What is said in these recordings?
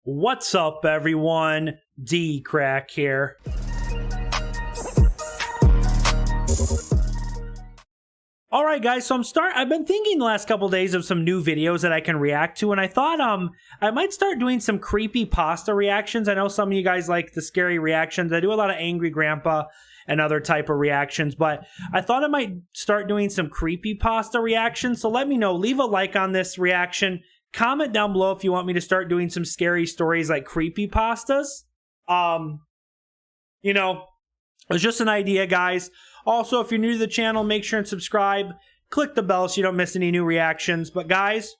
What's up, everyone? DKRACK here. Alright guys, so I've been thinking the last couple days of some new videos that I can react to, and I thought I might start doing some creepypasta reactions. I know some of you guys like the scary reactions. I do a lot of Angry Grandpa and other type of reactions, but I thought I might start doing some creepypasta reactions. So let me know, leave a like on this reaction. Comment down below if you want me to start doing some scary stories like creepypastas. You know, it's just an idea, guys. Also, if you're new to the channel, make sure and subscribe. Click the bell so you don't miss any new reactions. But guys,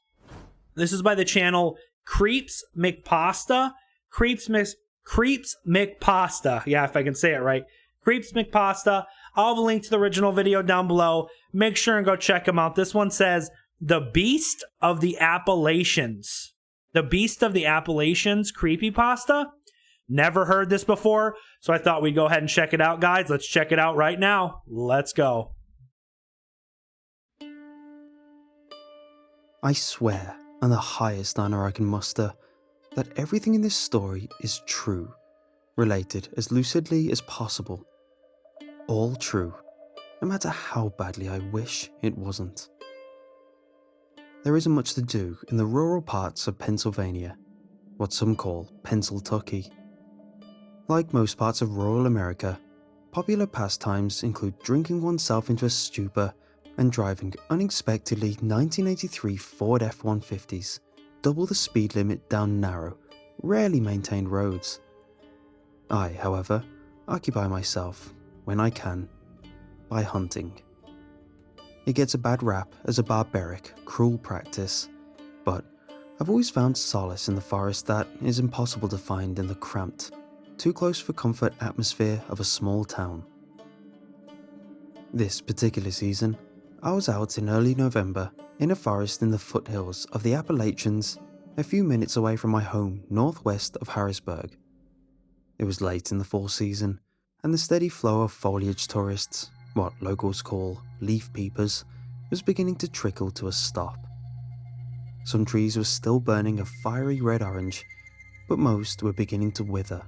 this is by the channel Creeps McPasta. Creeps McPasta. Yeah, if I can say it right. Creeps McPasta. I'll have a link to the original video down below. Make sure and go check them out. This one says, The Beast of the Appalachians. The Beast of the Appalachians creepypasta. Never heard this before, so I thought we'd go ahead and check it out, guys. Let's check it out right now. Let's go. I swear, on the highest honor I can muster, that everything in this story is true, related as lucidly as possible. All true, no matter how badly I wish it wasn't. There isn't much to do in the rural parts of Pennsylvania, what some call Pennsyltucky. Like most parts of rural America, popular pastimes include drinking oneself into a stupor and driving unexpectedly 1983 Ford F-150s, double the speed limit down narrow, rarely maintained roads. I, however, occupy myself, when I can, by hunting. It gets a bad rap as a barbaric, cruel practice, but I've always found solace in the forest that is impossible to find in the cramped, too close for comfort atmosphere of a small town. This particular season, I was out in early November in a forest in the foothills of the Appalachians, a few minutes away from my home northwest of Harrisburg. It was late in the fall season, and the steady flow of foliage tourists, what locals call leaf peepers, was beginning to trickle to a stop. Some trees were still burning a fiery red-orange, but most were beginning to wither,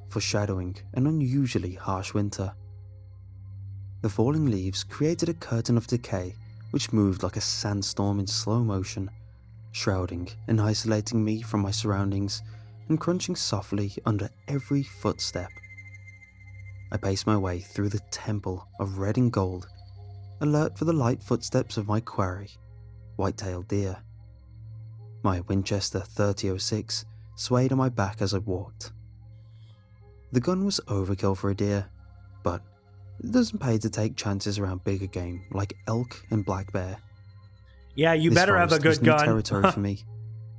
foreshadowing an unusually harsh winter. The falling leaves created a curtain of decay which moved like a sandstorm in slow motion, shrouding and isolating me from my surroundings and crunching softly under every footstep. I paced my way through the temple of red and gold, alert for the light footsteps of my quarry, white-tailed deer. My Winchester 30-06 swayed on my back as I walked. The gun was overkill for a deer, but it doesn't pay to take chances around bigger game like elk and black bear. Yeah, you better have a good was new gun. Territory for me.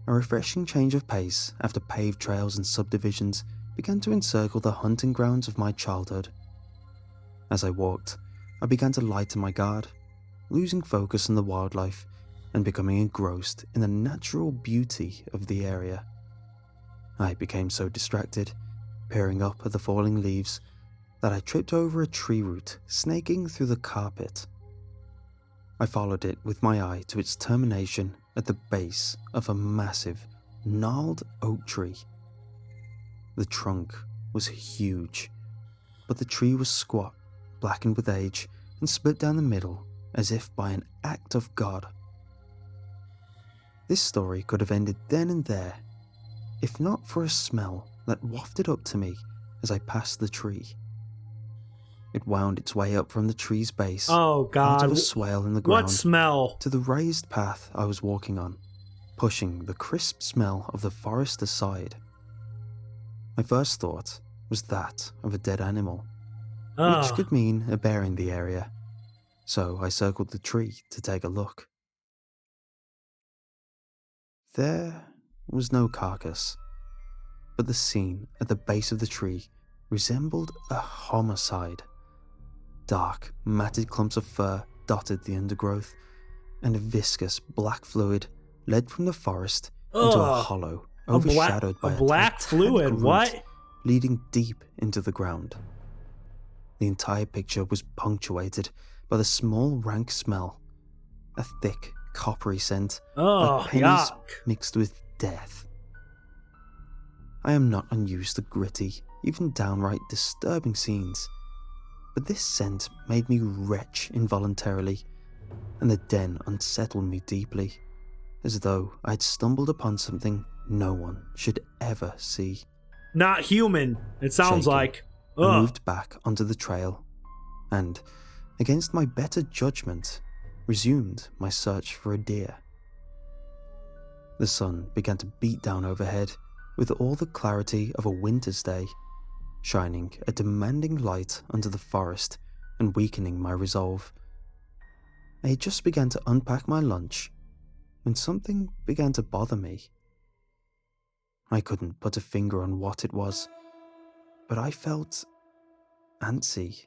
A refreshing change of pace after paved trails and subdivisions began to encircle the hunting grounds of my childhood. As I walked, I began to lighten my guard, losing focus on the wildlife and becoming engrossed in the natural beauty of the area. I became so distracted, peering up at the falling leaves, that I tripped over a tree root snaking through the carpet. I followed it with my eye to its termination at the base of a massive, gnarled oak tree. The trunk was huge, but the tree was squat, blackened with age, and split down the middle as if by an act of God. This story could have ended then and there, if not for a smell that wafted up to me as I passed the tree. It wound its way up from the tree's base, Oh God, out of a swale in the ground, what smell? to the raised path I was walking on, pushing the crisp smell of the forest aside. My first thought was that of a dead animal, which could mean a bear in the area, so I circled the tree to take a look. There was no carcass, but the scene at the base of the tree resembled a homicide. Dark, matted clumps of fur dotted the undergrowth, and a viscous black fluid led from the forest into a hollow overshadowed by a black fluid, root what? leading deep into the ground. The entire picture was punctuated by the small rank smell, a thick, coppery scent, like pennies mixed with death. I am not unused to gritty, even downright disturbing scenes, but this scent made me retch involuntarily, and the den unsettled me deeply, as though I had stumbled upon something no one should ever see. Not human, it sounds Shaken, like. I Ugh. moved back onto the trail, and, against my better judgment, resumed my search for a deer. The sun began to beat down overhead with all the clarity of a winter's day, shining a demanding light under the forest and weakening my resolve. I had just begun to unpack my lunch when something began to bother me. I couldn't put a finger on what it was, but I felt antsy,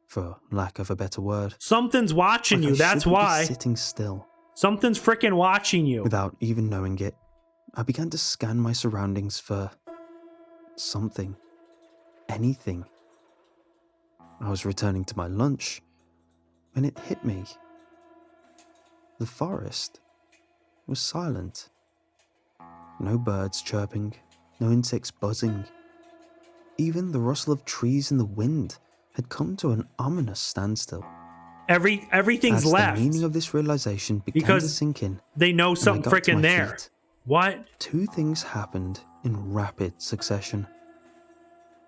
for lack of a better word. Something's watching Like you, I that's shouldn't be why. sitting still. Something's freaking watching you. Without even knowing it, I began to scan my surroundings for something, anything. I was returning to my lunch when it hit me. The forest was silent. No birds chirping, no insects buzzing. Even the rustle of trees in the wind had come to an ominous standstill. Everything's As left. the meaning of this realization began Because to sink in, they know and I something got to freaking my there. feet, What? two things happened in rapid succession.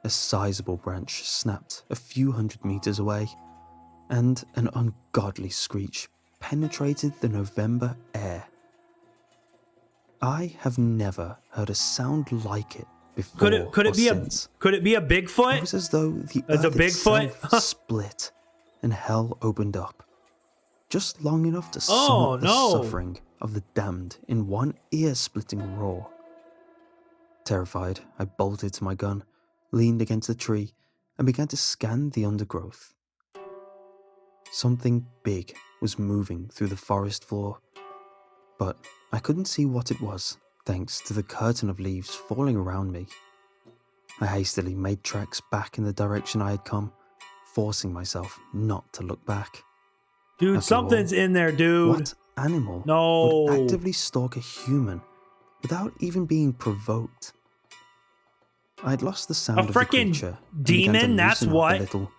A sizable branch snapped a few hundred meters away, and an ungodly screech penetrated the November air. I have never heard a sound like it before Could it or be since. a It Bigfoot? was as though the As a earth Bigfoot? itself split and hell opened up, just long enough to sum Oh, up the no. suffering of the damned in one ear-splitting roar. Terrified, I bolted to my gun, leaned against the tree, and began to scan the undergrowth. Something big was moving through the forest floor, but I couldn't see what it was, thanks to the curtain of leaves falling around me. I hastily made tracks back in the direction I had come, forcing myself not to look back. Dude, After something's all, in there, dude. What animal No. would actively stalk a human without even being provoked? I had lost the sound A of the frickin' creature and began to demon, that's loosen up what. a little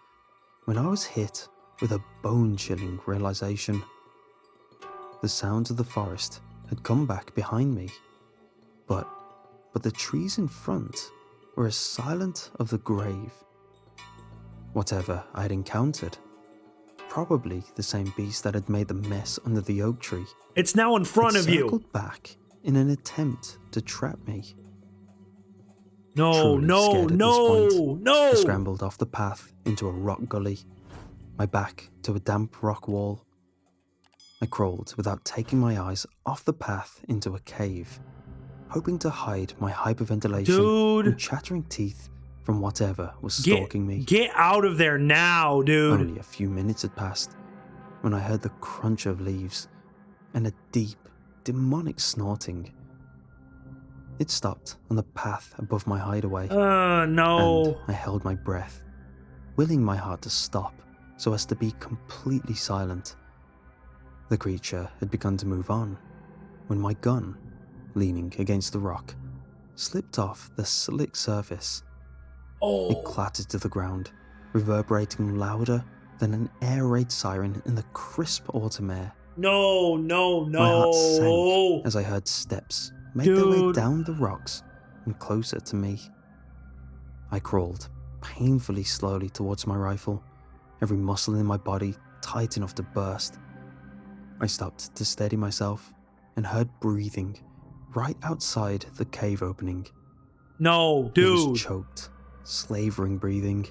when I was hit with a bone-chilling realization. The sounds of the forest had come back behind me, but the trees in front were as silent of the grave. Whatever I had encountered, probably the same beast that had made the mess under the oak tree, It's now in front had of you. circled back in an attempt to trap me. No, Truly no, scared at this no, point, no. I scrambled off the path into a rock gully, my back to a damp rock wall. I crawled without taking my eyes off the path into a cave, hoping to hide my hyperventilation Dude. and chattering teeth from whatever was stalking me. Get out of there now, dude. Only a few minutes had passed when I heard the crunch of leaves and a deep, demonic snorting. It stopped on the path above my hideaway, No. and I held my breath, willing my heart to stop so as to be completely silent. The creature had begun to move on when my gun, leaning against the rock, slipped off the slick surface. Oh. It clattered to the ground, reverberating louder than an air raid siren in the crisp autumn air. No, no, My heart sank no. as I heard steps make their way Dude. down the rocks and closer to me. I crawled painfully slowly towards my rifle, every muscle in my body tight enough to burst. I stopped to steady myself and heard breathing right outside the cave opening. No, It was dude. choked, slavering breathing,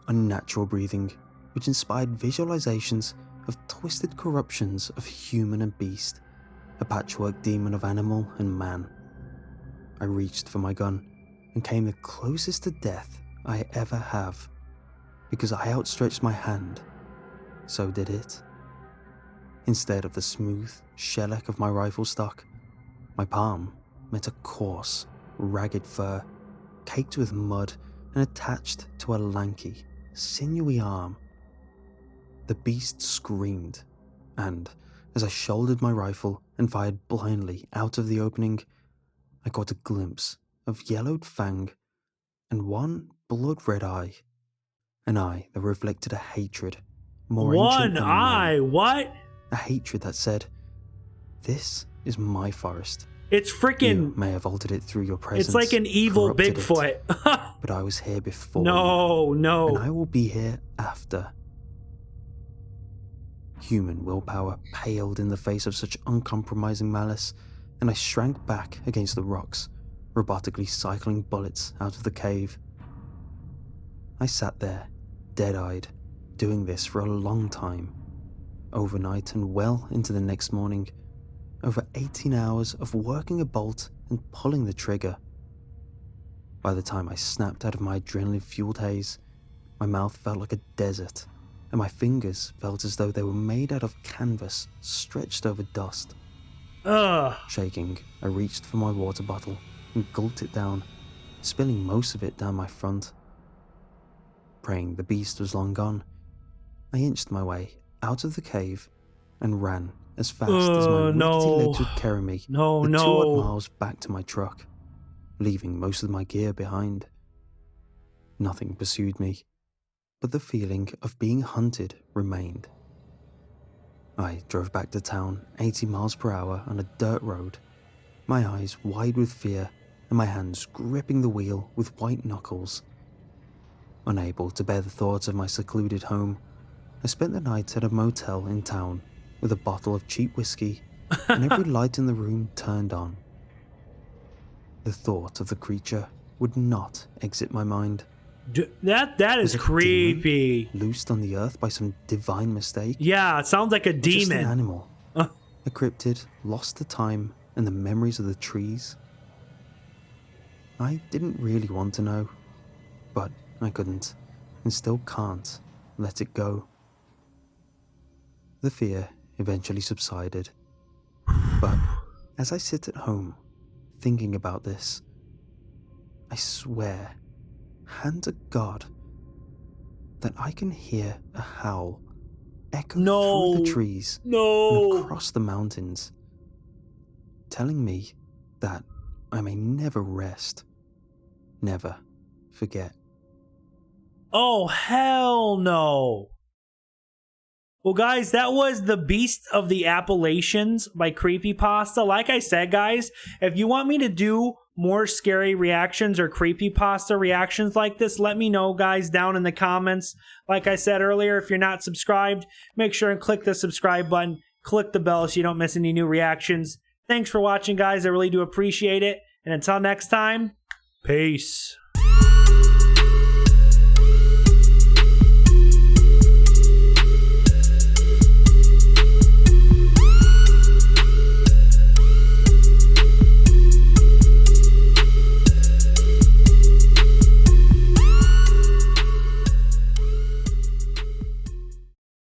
unnatural breathing, which inspired visualizations of twisted corruptions of human and beast, a patchwork demon of animal and man. I reached for my gun and came the closest to death I ever have. Because I outstretched my hand, so did it. Instead of the smooth shellac of my rifle stock, my palm met a coarse, ragged fur, caked with mud and attached to a lanky, sinewy arm. The beast screamed, and as I shouldered my rifle and fired blindly out of the opening, I caught a glimpse of yellowed fang and one blood-red eye. An eye that reflected a hatred more ancient One than eye? man. What? A hatred that said, "This is my forest. It's You freaking... may have altered it through your presence. It's like an evil corrupted Bigfoot. it, but I was here before you, No, no. and I will be here after." Human willpower paled in the face of such uncompromising malice, and I shrank back against the rocks, robotically cycling bullets out of the cave. I sat there, dead-eyed, doing this for a long time. Overnight and well into the next morning. Over 18 hours of working a bolt and pulling the trigger. By the time I snapped out of my adrenaline-fueled haze, my mouth felt like a desert, and my fingers felt as though they were made out of canvas stretched over dust. Ugh. Shaking, I reached for my water bottle and gulped it down, spilling most of it down my front. Praying the beast was long gone, I inched my way out of the cave and ran as fast as my rickety legs would carry me the 2-odd miles back to my truck, leaving most of my gear behind. Nothing pursued me, but the feeling of being hunted remained. I drove back to town 80 miles per hour on a dirt road, my eyes wide with fear and my hands gripping the wheel with white knuckles. Unable to bear the thoughts of my secluded home, I spent the night at a motel in town with a bottle of cheap whiskey and every light in the room turned on. The thought of the creature would not exit my mind. That is creepy. Loosed on the earth by some divine mistake? Yeah, it sounds like a demon. Just an animal. A cryptid lost to time and the memories of the trees? I didn't really want to know, but I couldn't, and still can't, let it go. The fear eventually subsided, but as I sit at home, thinking about this, I swear, hand to God, that I can hear a howl echo through the trees and across the mountains, telling me that I may never rest, never forget. Oh, hell no. Well, guys, that was The Beast of the Appalachians by Creepypasta. Like I said, guys, if you want me to do more scary reactions or creepypasta reactions like this, let me know, guys, down in the comments. Like I said earlier, if you're not subscribed, make sure and click the subscribe button. Click the bell so you don't miss any new reactions. Thanks for watching, guys. I really do appreciate it. And until next time, peace.